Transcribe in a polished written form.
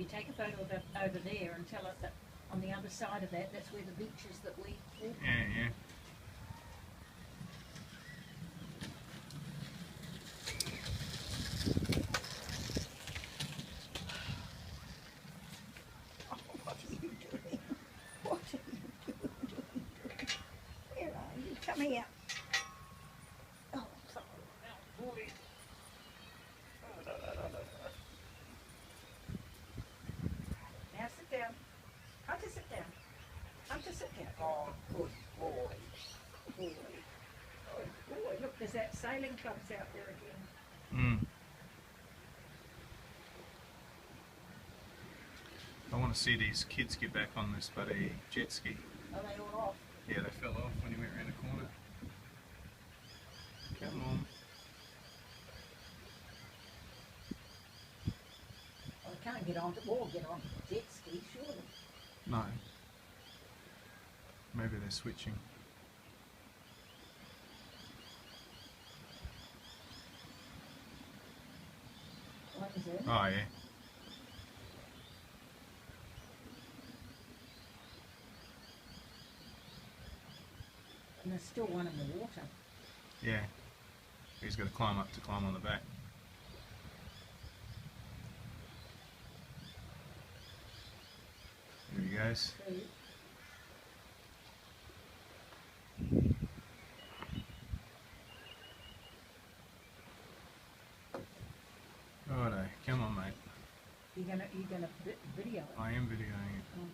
take a photo of it over there and tell it that on the other side of that, that's where the beach is that we walk on. Yeah. What are you doing? What are you doing? Where are you? Come here. Oh, sorry. Oh, boy. Now sit down. Hunter, sit down. Hunter, sit down. Oh, good boy. Good boy. Good boy. Look, there's that sailing clubs out there again. I want to see these kids get back on this bloody jet ski. Are they all off? Yeah, they fell off when he went around the corner. Come on. Well, they can't get onto the jet ski, surely. No. Maybe they're switching. What is it? Oh, yeah. And there's still one in the water. Yeah. He's got to climb up to climb on the back. There he goes. Two. Righto, come on, mate. You're gonna video it. I am videoing it. Oh.